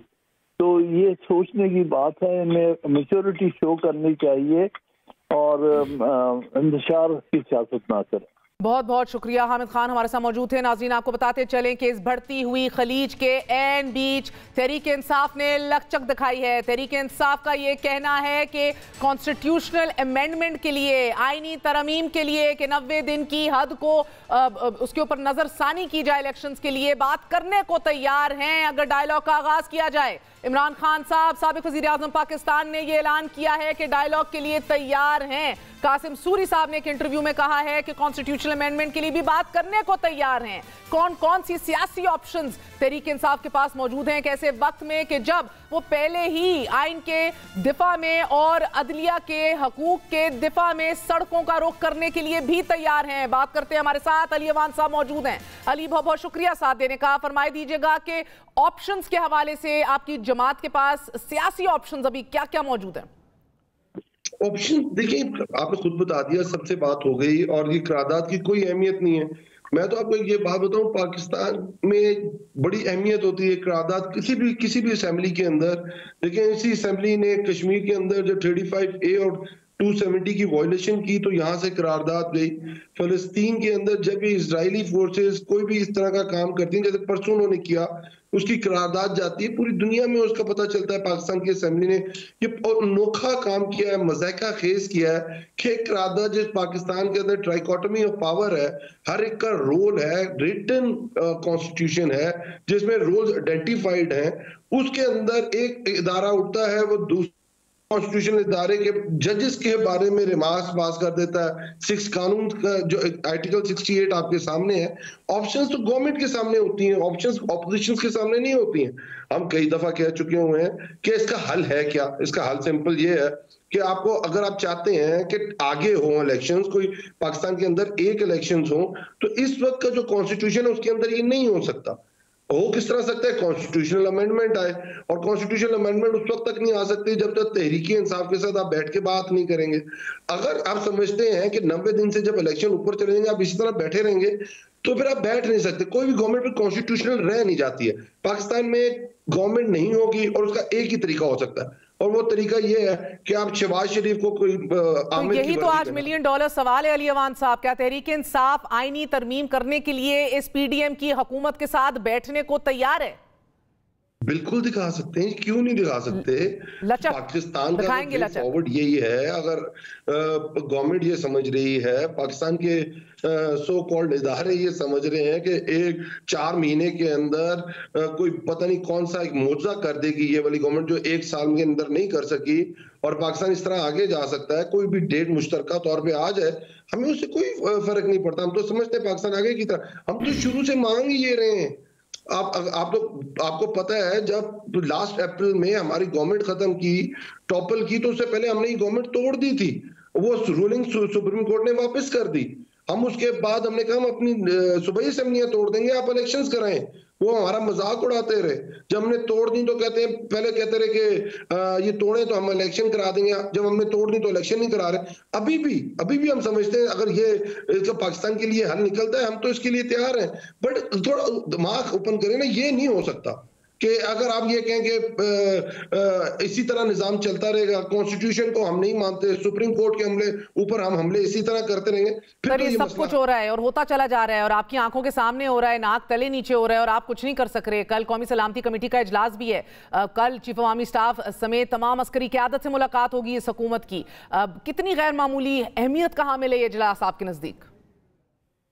تو یہ سوچنے کی بات ہے، انہیں میچورٹی شو کرنی چاہیے اور انتشار کی سیاست نہ کریں۔ बहुत बहुत शुक्रिया हामिद खान हमारे साथ मौजूद थे। नाज़रीन आपको बताते चलें कि इस बढ़ती हुई खलीज के एन बीच तहरीक इंसाफ ने लचक दिखाई है। तहरीक इंसाफ का ये कहना है कि कॉन्स्टिट्यूशनल अमेंडमेंट के लिए, आईनी तरमीम के लिए कि 90 दिन की हद को उसके ऊपर नज़रसानी की जाए, इलेक्शंस के लिए बात करने को तैयार हैं अगर डायलॉग का आगाज़ किया जाए। इमरान खान साहब साबिक वज़ीर आज़म पाकिस्तान ने ये ऐलान किया है कि डायलॉग के लिए तैयार हैं। कासिम सूरी साहब ने एक इंटरव्यू में कहा है कि कॉन्स्टिट्यूशनल अमेंडमेंट के लिए भी बात करने को तैयार हैं। कौन कौन सी सियासी ऑप्शंस तहरीक इंसाफ के पास मौजूद हैं, कैसे वक्त में कि जब वो पहले ही आइन के दिफा में और अदलिया के हकूक के दिफा में सड़कों का रुख करने के लिए भी तैयार हैं। बात करते हैं, हमारे साथ अली अवान साहब मौजूद हैं। अली, बहुत बहुत शुक्रिया साथ देने का। फरमाई दीजिएगा कि ऑप्शंस के हवाले से आपकी जमात के पास सियासी ऑप्शंस अभी क्या क्या मौजूद हैं? ऑप्शन देखिए, आपने खुद बता दिया, सबसे बात हो गई और ये करारदाद की कोई अहमियत नहीं है। मैं तो आपको ये बात बताऊं, पाकिस्तान में बड़ी अहमियत होती है करारदाद किसी भी असेंबली के अंदर। लेकिन इसी असेंबली ने कश्मीर के अंदर जो 35A और 270 की वायलेशन की तो यहाँ से करारदाद गई। फलस्तीन के अंदर जब ये इजरायली फोर्सेस कोई भी इस तरह का काम करती हैं, जैसे परसों उन्होंने किया, उसकी करारदाद जाती है, पूरी दुनिया में उसका पता चलता है। पाकिस्तान की असेंबली ने ये अनोखा काम किया है, मज़ाक़ा खेज किया है कि करारदाद जिस पाकिस्तान के अंदर ट्राइकोटमी ऑफ पावर है, हर एक का रोल है, रिटन कॉन्स्टिट्यूशन है जिसमें रोल्स आइडेंटिफाइड हैं, उसके अंदर एक इदारा उठता है, वो दूसरे कॉन्स्टिट्यूशन इदारे के जजेस के बारे में रिमार्क्स पास कर देता है। 6 कानून का जो आर्टिकल 68 आपके सामने है। ऑप्शंस तो गवर्नमेंट के सामने होती हैं, ऑप्शंस ऑपोजिशन के सामने नहीं होती हैं। हम कई दफा कह चुके हुए हैं कि इसका हल है क्या। इसका हल सिंपल ये है कि आपको, अगर आप चाहते हैं कि आगे हो इलेक्शंस, कोई पाकिस्तान के अंदर एक इलेक्शंस हो, तो इस वक्त का जो कॉन्स्टिट्यूशन है उसके अंदर ये नहीं हो सकता। हो किस तरह सकता है? कॉन्स्टिट्यूशनल अमेंडमेंट आए, और कॉन्स्टिट्यूशनल अमेंडमेंट उस वक्त तक नहीं आ सकती जब तक तहरीकी इंसाफ के साथ आप बैठ के बात नहीं करेंगे। अगर आप समझते हैं कि 90 दिन से जब इलेक्शन ऊपर चले जाएंगे आप इसी तरह बैठे रहेंगे, तो फिर आप बैठ नहीं सकते। कोई भी गवर्नमेंट भी कॉन्स्टिट्यूशनल रह नहीं जाती है। पाकिस्तान में गवर्नमेंट नहीं होगी और उसका एक ही तरीका हो सकता है, और वो तरीका ये है कि आप शहबाज शरीफ को कोई तो यही तो आज $1 मिलियन सवाल है अली अवान साहब। क्या तहरीक इंसाफ आईनी तरमीम करने के लिए इस PDM की हुकूमत के साथ बैठने को तैयार है? बिल्कुल दिखा सकते हैं, क्यों नहीं दिखा सकते। पाकिस्तान का फॉरवर्ड यही है। अगर गवर्नमेंट ये समझ रही है, पाकिस्तान के सो कॉल्ड इदारे ये समझ रहे हैं कि 4 महीने के अंदर कोई पता नहीं कौन सा एक मोजा कर देगी ये वाली गवर्नमेंट, जो 1 साल के अंदर नहीं कर सकी, और पाकिस्तान इस तरह आगे जा सकता है। कोई भी डेट मुश्तरका तौर पे आ जाए, हमें उससे कोई फर्क नहीं पड़ता। हम तो समझते हैं पाकिस्तान आगे की तरह। हम तो शुरू से मांग ही ये रहे हैं। आपको पता है, जब लास्ट अप्रैल में हमारी गवर्नमेंट खत्म की, टॉपल की, तो उससे पहले हमने ये गवर्नमेंट तोड़ दी थी। वो रूलिंग सुप्रीम कोर्ट ने वापस कर दी। हम उसके बाद हमने कहा हम अपनी सूबाई असेंबलियां तोड़ देंगे, आप इलेक्शंस कराएं। वो हमारा मजाक उड़ाते रहे। जब हमने तोड़ दी तो पहले कहते रहे कि ये तोड़े तो हम इलेक्शन करा देंगे। जब हमने तोड़ दी तो इलेक्शन नहीं करा रहे। अभी भी हम समझते हैं अगर ये इसका पाकिस्तान के लिए हल निकलता है, हम तो इसके लिए तैयार हैं। बट थोड़ा दिमाग ओपन करें ना। ये नहीं हो सकता कि अगर आप ये कहें कि इसी तरह निजाम चलता रहेगा, कॉन्स्टिट्यूशन को हम नहीं मानते, सुप्रीम कोर्ट के ऊपर हम हमले इसी तरह करते रहेंगे, फिर तो ये सब कुछ हो रहा है और होता चला जा रहा है और आपकी आंखों के सामने हो रहा है, नाक तले नीचे हो रहा है और आप कुछ नहीं कर सक रहे। कल कौमी सलामती कमेटी का इजलास भी है। कल चीफ अवामी स्टाफ समेत तमाम अस्करी क़यादत से मुलाकात होगी इस हुकूमत की। कितनी गैर मामूली अहमियत का हामिल है ये इजलास आपके नजदीक?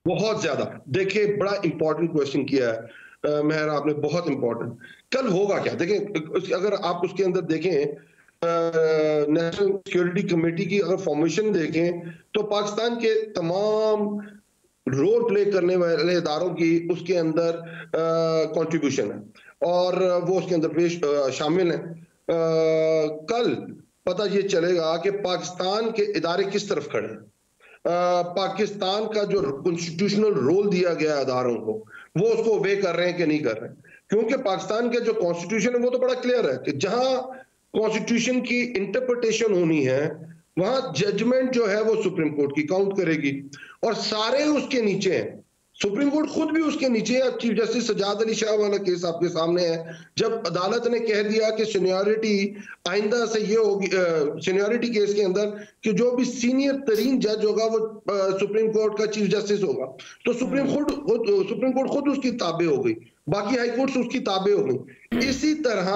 बहुत ज्यादा। देखिए, बड़ा इंपॉर्टेंट क्वेश्चन किया है मेहर आपने, बहुत इंपॉर्टेंट। कल होगा क्या? देखें, अगर आप उसके अंदर देखें, नेशनल सिक्योरिटी कमेटी की अगर फॉर्मेशन देखें, तो पाकिस्तान के तमाम रोल प्ले करने वाले इदारों की उसके अंदर कंट्रीब्यूशन है और वो उसके अंदर शामिल है। कल पता ये चलेगा कि पाकिस्तान के इदारे किस तरफ खड़े हैं। पाकिस्तान का जो कॉन्स्टिट्यूशनल रोल दिया गया इदारों को, वो उसको वे कर रहे हैं कि नहीं कर रहे हैं। क्योंकि पाकिस्तान के जो कॉन्स्टिट्यूशन है वो तो बड़ा क्लियर है कि जहां कॉन्स्टिट्यूशन की इंटरप्रिटेशन होनी है वहां जजमेंट जो है वो सुप्रीम कोर्ट की काउंट करेगी और सारे उसके नीचे हैं। سپریم کورٹ خود بھی اس کے نیچے ہے. چیف جسٹس سجاد علی شاہ والا کیس آپ کے سامنے ہے, جب عدالت نے کہہ دیا کہ سینیورٹی آئندہ سے یہ ہوگی, سینیورٹی کیس کے اندر کہ جو بھی سینئر ترین جج ہوگا وہ سپریم کورٹ کا چیف جسٹس ہوگا, تو سپریم کورٹ خود اس کی تابع ہو گئی, باقی ہائی کورٹس اس کی تابع ہو گئی. اسی طرح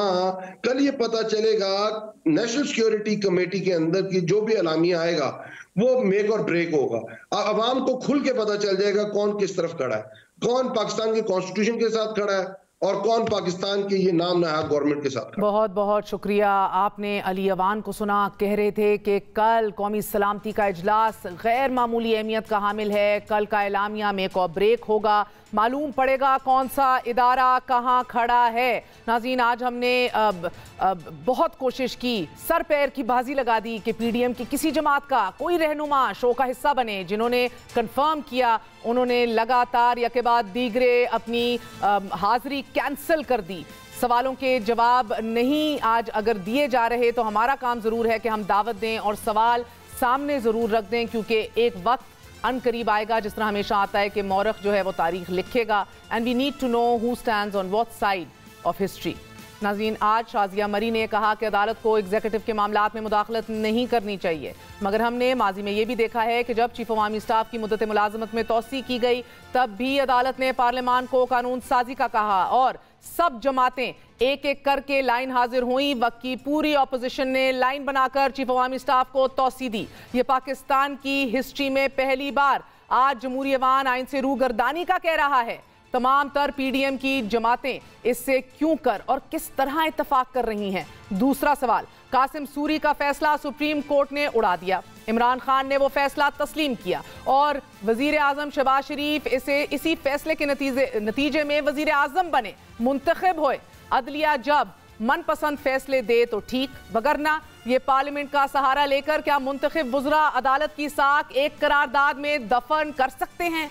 کل یہ پتا چلے گا نیشنل سیکیورٹی کمیٹی کے اندر کی جو بھی اعلامیہ آئے گا وہ میک اور بریک ہوگا. عوام کو کھل کے پتا چل جائے گا کون کس طرف کھڑا ہے, کون پاکستان کی کانسٹیٹیوشن کے ساتھ کھڑا ہے اور کون پاکستان کی یہ نام نہاد گورنمنٹ کے ساتھ. بہت بہت شکریہ. آپ نے علی اوان کو سنا, کہہ رہے تھے کہ کل قومی سلامتی کا اجلاس غیر معمولی اہمیت کا حامل ہے, کل کا اعلامیہ میک اور بریک ہوگا, معلوم پڑے گا کون سا ادارہ کہاں کھڑا ہے. ناظرین, آج ہم نے بہت کوشش کی, سر پیر کی بازی لگا دی کہ پی ڈی ایم کی کسی جماعت کا کوئی رہنما شو کا حصہ بنے. جنہوں نے کنفرم کیا انہوں نے لگاتار یک کے بعد دیگرے اپنی حاضری کینسل کر دی. سوالوں کے جواب نہیں آج اگر دیے جا رہے تو ہمارا کام ضرور ہے کہ ہم دعوت دیں اور سوال سامنے ضرور رکھ دیں, کیونکہ ایک وقت ان قریب آئے گا جس طرح ہمیشہ آتا ہے کہ مورخ جو ہے وہ تاریخ لکھے گا. And we need to know who stands on what side of history. ناظرین, آج شازیہ مری نے کہا کہ عدالت کو ایگزیکٹو کے معاملات میں مداخلت نہیں کرنی چاہیے, مگر ہم نے ماضی میں یہ بھی دیکھا ہے کہ جب چیف عوامی اسٹاف کی مدت ملازمت میں توسیع کی گئی تب بھی عدالت نے پارلیمان کو قانون سازی کا کہا اور سب جماعتیں ایک ایک کر کے لائن حاضر ہوئیں. وقت کی پوری اپوزیشن نے لائن بنا کر چیف عوامی اسٹاف کو توسیع دی. یہ پاکستان کی ہسٹری میں پہلی بار آج جمہوری ایوان آئین سے روگردانی کا کہہ رہا ہے. تمام تر پی ڈی ایم کی جماعتیں اس سے کیوں کر اور کس طرح اتفاق کر رہی ہیں. دوسرا سوال, قاسم سوری کا فیصلہ سپریم کورٹ نے اڑا دیا. عمران خان نے وہ فیصلہ تسلیم کیا اور وزیر اعظم شہباز شریف اسی فیصلے کے نتیجے میں وزیر اعظم بنے, منتخب ہوئے. عدلیہ جب من پسند فیصلے دے تو ٹھیک, وگرنہ یہ پارلیمنٹ کا سہارا لے کر کیا منتخب وزراء عدالت کی ساکھ ایک قرارداد میں دفن کر سکتے ہیں؟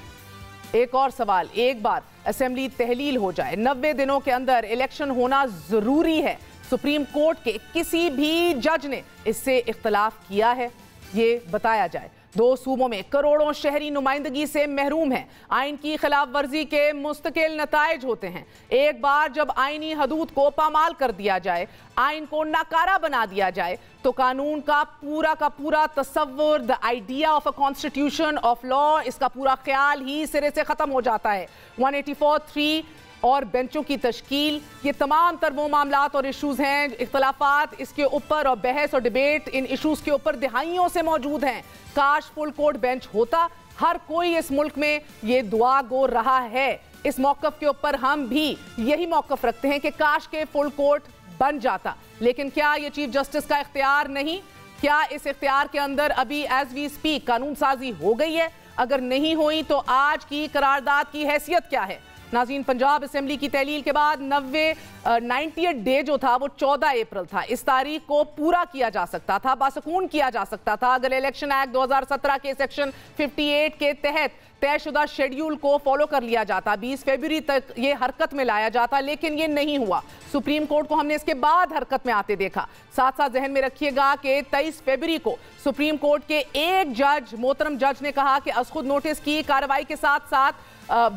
ایک اور سوال, ایک بار اسمبلی تحلیل ہو جائے 90 دنوں کے اندر الیکشن ہونا ضروری ہے. سپریم کورٹ کے کسی بھی جج نے اس سے اختلاف کیا ہے؟ یہ بتایا جائے. 2 صوبوں میں کروڑوں شہری نمائندگی سے محروم ہیں. آئین کی خلاف ورزی کے مستقل نتائج ہوتے ہیں. ایک بار جب آئینی حدود کو پامال کر دیا جائے, آئین کو ناکارہ بنا دیا جائے تو قانون کا پورا تصور, the idea of a constitution of law, اس کا پورا خیال ہی سرے سے ختم ہو جاتا ہے. 184(3) اور بینچوں کی تشکیل, یہ تمام تر وہ معاملات اور ایشوز ہیں, اختلافات اس کے اوپر اور بحث اور ڈیبیٹ ان ایشوز کے اوپر دہائیوں سے موجود ہیں. کاش فل کورٹ بینچ ہوتا. ہر کوئی اس ملک میں یہ دعا گو رہا ہے. اس موقف کے اوپر ہم بھی یہی موقف رکھتے ہیں کہ کاش کے فل کورٹ بن جاتا. لیکن کیا یہ چیف جسٹس کا اختیار نہیں؟ کیا اس اختیار کے اندر ابھی ایز وی اسپیک قانون سازی ہو گئی ہے؟ اگر نہیں ہوئی تو آج کی قرارداد کی حیثیت کیا ہے؟ ناظرین, پنجاب اسمبلی کی تحلیل کے بعد 90 ڈے جو تھا وہ 14 اپریل تھا. اس تاریخ کو پورا کیا جا سکتا تھا, باسکون کیا جا سکتا تھا اگر الیکشن ایکٹ 2017 کے سیکشن 58 کے تحت طے شدہ شیڈیول کو فالو کر لیا جاتا, 20 فروری تک یہ حرکت میں لایا جاتا, لیکن یہ نہیں ہوا. سپریم کورٹ کو ہم نے اس کے بعد حرکت میں آتے دیکھا. ساتھ ساتھ ذہن میں رکھیے گا کہ 23 فروری کو سپریم کورٹ کے ایک جج, محترم جج نے کہا کہ از خود نوٹس کی کارروائی کے ساتھ ساتھ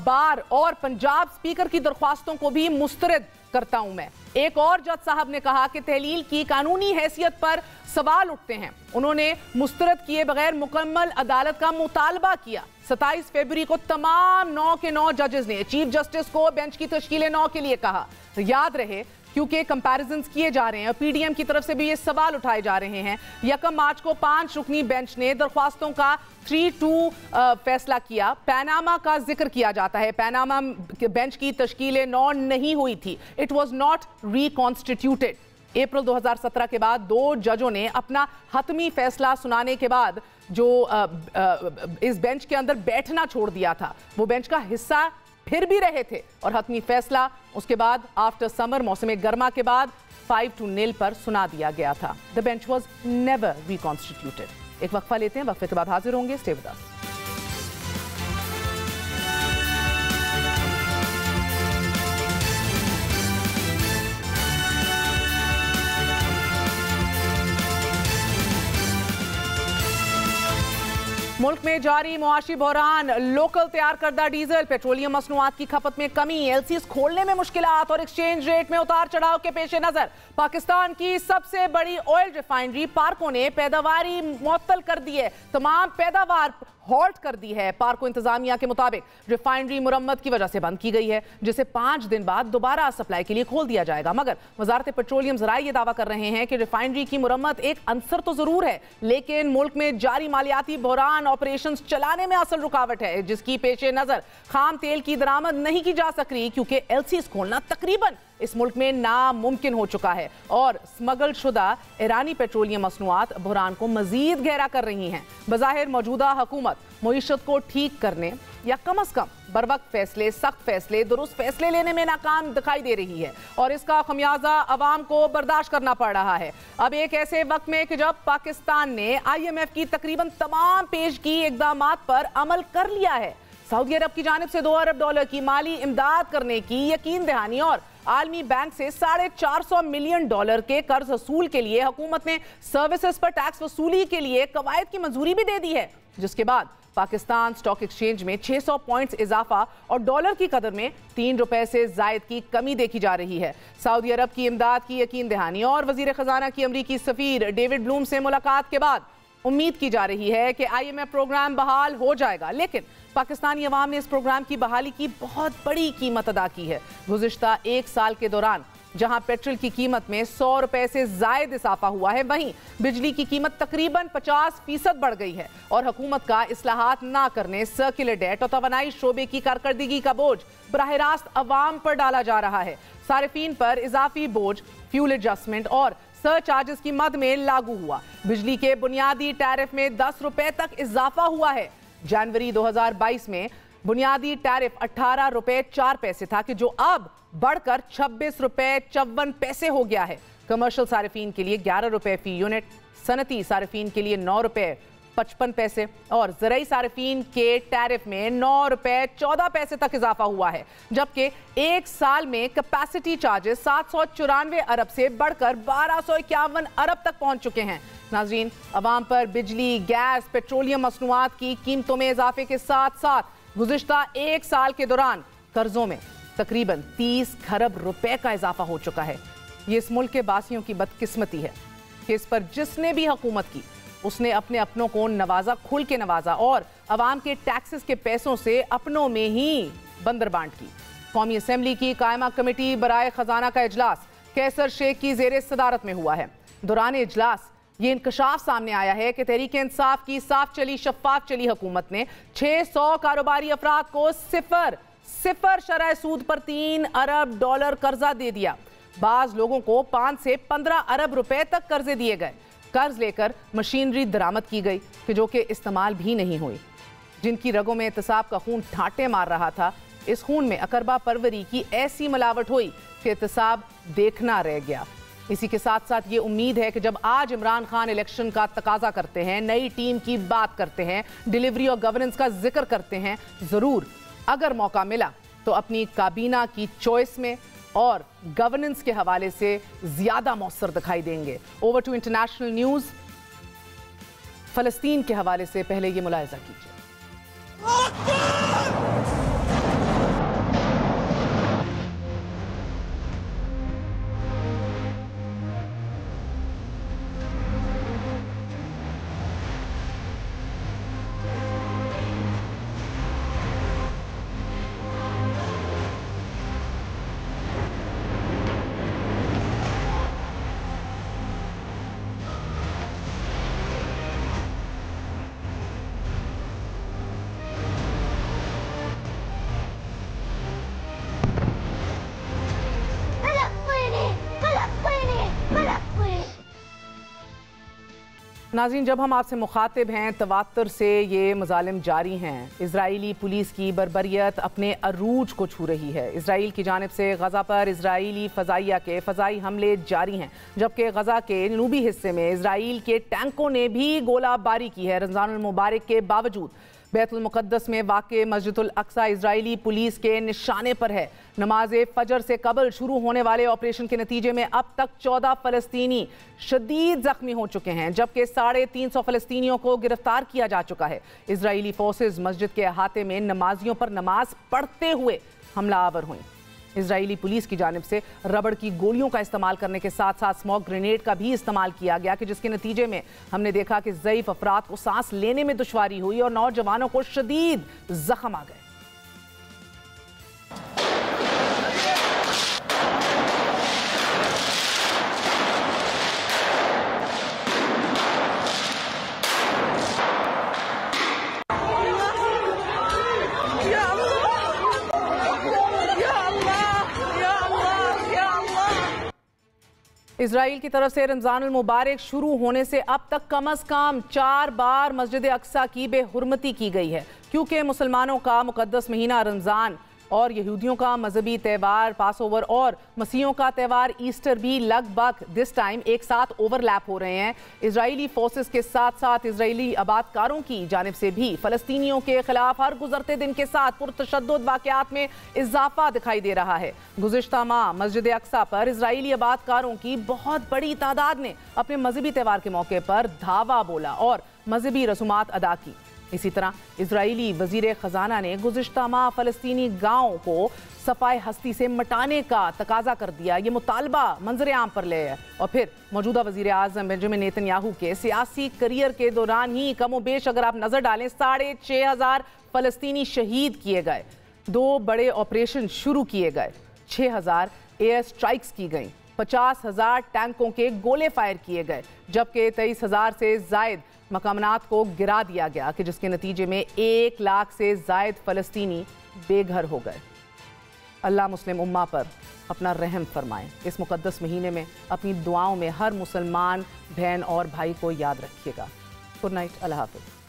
بار اور پنجاب اسپیکر کی درخواستوں کو بھی مسترد کرتا ہوں میں. ایک اور جج صاحب نے کہا کہ تحلیل کی قانونی حیثیت پر سوال اٹھتے ہیں. انہوں نے مسترد کیے بغیر مکمل عدالت کا مطالبہ کیا. 27 فروری کو تمام 9 کے 9 ججز نے چیف جسٹس کو بینچ کی تشکیل 9 کے لیے کہا. یاد رہے, کیونکہ کمپیریزنز کیے جا رہے ہیں, پی ڈی ایم کی طرف سے بھی یہ سوال اٹھائے جا رہے ہیں. 1 مارچ کو 5 رکنی بینچ نے درخواستوں کا 3-2 فیصلہ کیا. پیناما کا ذکر کیا جاتا ہے. پیناما بینچ کی تشکیل 9 نہیں ہوئی تھی. It was not reconstituted. April 2017 کے بعد 2 ججوں نے اپنا حتمی فیصلہ سنانے کے بعد جو اس بینچ کے اندر بیٹھنا چھوڑ دیا تھا, وہ بینچ کا حصہ پھر بھی رہے تھے اور حتمی فیصلہ اس کے بعد آفٹر سمر, موسم گرما کے بعد 5-0 پر سنا دیا گیا تھا. The bench was never reconstituted. ایک وقفہ لیتے ہیں, وقفے کے بعد حاضر ہوں گے. Stay with us. मुल्क में जारी मुआशी बहरान, लोकल तैयार करदा डीजल, पेट्रोलियम मसनूआत की खपत में कमी, एलसीज खोलने में मुश्किलात और एक्सचेंज रेट में उतार चढ़ाव के पेश नजर पाकिस्तान की सबसे बड़ी ऑयल रिफाइनरी पार्को ने पैदावारी मुअत्तल कर दी है। तमाम पैदावार हॉल्ट कर दी है। पार्को इंतजामिया के मुताबिक रिफाइनरी मुरम्मत की वजह से बंद की गई है, जिसे 5 दिन बाद दोबारा सप्लाई के लिए खोल दिया जाएगा। मगर वजारत पेट्रोलियम ज़राए ये दावा कर रहे हैं कि रिफाइनरी की मुरम्मत एक अंसर तो जरूर है, लेकिन मुल्क में जारी मालियाती बहरान ऑपरेशंस चलाने में असल रुकावट है, जिसकी पेश नजर खाम तेल की दरामद नहीं की जा सक रही, क्योंकि एलसीज खोलना तकरीबन इस मुल्क में नामुमकिन हो चुका है और स्मगल शुदा ईरानी पेट्रोलियम मसनूआत बहरान को मजीद गहरा कर रही हैं। बज़ाहिर मौजूदा हुकूमत मईशत को ठीक करने या कम अज कम बरवक्त फैसले, सख्त फैसले, दुरुस्त फैसले लेने में नाकाम दिखाई दे रही है और इसका खमियाजा अवाम को बर्दाश्त करना पड़ रहा है। अब एक ऐसे वक्त में कि जब पाकिस्तान ने IMF की तकरीबन तमाम पेश की इकदामात पर अमल कर लिया है, सऊदी अरब की जानिब से $2 अरब की माली इमदाद करने की यकीन दहानी और आलमी बैंक से $450 मिलियन के कर्ज वसूल के लिए हुकूमत ने सर्विसेज पर टैक्स वसूली के लिए कवायद की मंजूरी भी दे दी है, जिसके बाद पाकिस्तान स्टॉक एक्सचेंज में 600 पॉइंट्स इजाफा और डॉलर की कदर में ₹3 से जायद की कमी देखी जा रही है। सऊदी अरब की इमदाद की यकीन दहानी और वजीर खजाना की अमरीकी सफीर डेविड ब्लूम से मुलाकात के बाद उम्मीद की जा रही है कि IMF प्रोग्राम बहाल हो जाएगा, लेकिन पाकिस्तानी अवाम ने इस प्रोग्राम की बहाली की बहुत बड़ी कीमत अदा की है। गुज़िश्ता 1 साल के दौरान जहां पेट्रोल की कीमत में ₹100 से जायद इजाफा हुआ है, वहीं बिजली की कीमत तकरीबन 50% बढ़ गई है और हुकूमत का इस्लाहात ना करने, सर्कुलर डेट और तवानाई शोबे की कारकर्दगी का बोझ बराह रास्त अवाम पर डाला जा रहा है। सारिफीन पर इजाफी बोझ, फ्यूल एडजस्टमेंट और सरचार्जेस की मद में लागू हुआ। बिजली के बुनियादी टैरिफ में ₹10 तक इजाफा हुआ है। जनवरी 2022 में बुनियादी टैरिफ ₹18.04 था, कि जो अब बढ़कर ₹26.54 हो गया है। कमर्शियल सारिफीन के लिए ₹11 फी यूनिट, सनती सारिफीन के लिए ₹9.55 और ज़रई सारिफीन के टैरिफ में ₹9.14 तक इजाफा हुआ है, जबकि एक साल में कैपेसिटी चार्जेस 794 अरब से बढ़कर 1251 अरब तक पहुंच चुके हैं। नाज़रीन, अवाम पर बिजली, गैस, पेट्रोलियम मसनूआत की कीमतों में इजाफे के साथ साथ गुज़िश्ता 1 साल के दौरान कर्जों में तकरीबन 30 खरब रुपए का इजाफा हो चुका है। ये इस मुल्क के बासियों की बदकिस्मती है कि इस पर जिसने भी हुकूमत की उसने अपने अपनों को नवाजा, खुल के नवाजा और अवाम के टैक्सेस के पैसों से अपनों में ही बंदरबांट की। कौमी असम्बली की कायमा कमेटी बराए खजाना का इजलास कैसर शेख की जेर सदारत में हुआ है। दौरान इजलास ये इंकशाफ सामने आया है कि तहरीक इंसाफ की साफ चली, शफाफ चली हुकूमत ने 600 कारोबारी अफराद को सिफर शरह सूद पर $3 अरब कर्जा दे दिया। बाज लोगों को 5 से 15 अरब रुपए तक कर्जे दिए गए। कर्ज लेकर मशीनरी दरामद की गई कि जो कि इस्तेमाल भी नहीं हुई। जिनकी रगों में एहतसाब का खून ठाटे मार रहा था, इस खून में अकरबा परवरी की ऐसी मिलावट हुई कि एहतसाब देखना रह गया। इसी के साथ साथ ये उम्मीद है कि जब आज इमरान खान इलेक्शन का तकाजा करते हैं, नई टीम की बात करते हैं, डिलीवरी और गवर्नेंस का जिक्र करते हैं, जरूर अगर मौका मिला तो अपनी काबीना की चॉइस में और गवर्नेंस के हवाले से ज्यादा मौसर दिखाई देंगे। Over to international news. फलस्तीन के हवाले से पहले ये मुलाहिजा कीजिए। नाज़रीन, जब हम आपसे मुखातिब हैं, तवातर से ये मज़ालिम जारी हैं। इजरायली पुलिस की बर्बरियत अपने अरूज को छू रही है। इसराइल की जानिब से गज़ा पर इजरायली फ़ज़ाइया के फ़ज़ाई हमले जारी हैं, जबकि गज़ा के जनूबी हिस्से में इसराइल के टैंकों ने भी गोलाबारी की है। रमज़ानुल मुबारक के बावजूद बैतुल मुक़द्दस में वाक़े मस्जिदुल अक्सा इजरायली पुलिस के निशाने पर है। नमाज फजर से कबल शुरू होने वाले ऑपरेशन के नतीजे में अब तक 14 फ़लस्तीनी शदीद जख्मी हो चुके हैं, जबकि 350 फ़लस्तीनियों को गिरफ्तार किया जा चुका है। इजरायली फोर्सेज मस्जिद के अहाते में नमाजियों पर नमाज पढ़ते हुए हमलावर हुई। इजरायली पुलिस की जानिब से रबड़ की गोलियों का इस्तेमाल करने के साथ साथ स्मोक ग्रेनेड का भी इस्तेमाल किया गया कि जिसके नतीजे में हमने देखा कि ज़ईफ़ अफराद को सांस लेने में दुश्वारी हुई और नौजवानों को शदीद जख्म आ गए। इजराइल की तरफ से रमज़ानुल मुबारक शुरू होने से अब तक कम अज़ कम 4 बार मस्जिद अक्सा की बेहुरमती की गई है, क्योंकि मुसलमानों का मुक़द्दस महीना रमज़ान और यहूदियों का मजहबी त्यौहार पासओवर और मसीहों का त्यौहार ईस्टर भी लगभग दिस टाइम एक साथ ओवरलैप हो रहे हैं। इजरायली फोर्सेस के साथ साथ इजरायली आबादकारों की जानिब से भी फ़लस्तीनियों के खिलाफ हर गुजरते दिन के साथ पुरतशद्दुद वाक़यात में इजाफा दिखाई दे रहा है। गुज़िश्ता माह मस्जिद अक्सा पर इजरायली आबादकारों की बहुत बड़ी तादाद ने अपने मजहबी त्यौहार के मौके पर धावा बोला और मजहबी रसूमात अदा की। इसी तरह इजरायली वजीर खजाना ने गुज़िश्ता माह फ़लस्तीनी गाँव को सफाई हस्ती से मिटाने का तकाजा कर दिया। ये मुतालबा मंजर आम पर ले है और फिर मौजूदा वजीर आज़म बेंजामिन नेतन्याहू के सियासी करियर के दौरान ही कमो बेश अगर आप नजर डालें 6,500 फ़लस्तीनी शहीद किए गए, 2 बड़े ऑपरेशन शुरू किए गए, 6,000 एयर स्ट्राइक्स की गई, 50,000 टैंकों के गोले फायर किए गए, जबकि 23,000 से जायद मकामात को गिरा दिया गया कि जिसके नतीजे में 1 लाख से जायद फ़लस्तीनी बेघर हो गए। अल्लाह मुस्लिम उम्मा पर अपना रहम फरमाए। इस मुक़द्दस महीने में अपनी दुआओं में हर मुसलमान बहन और भाई को याद रखिएगा। गुड नाइट, अल्लाह हाफ़िज़।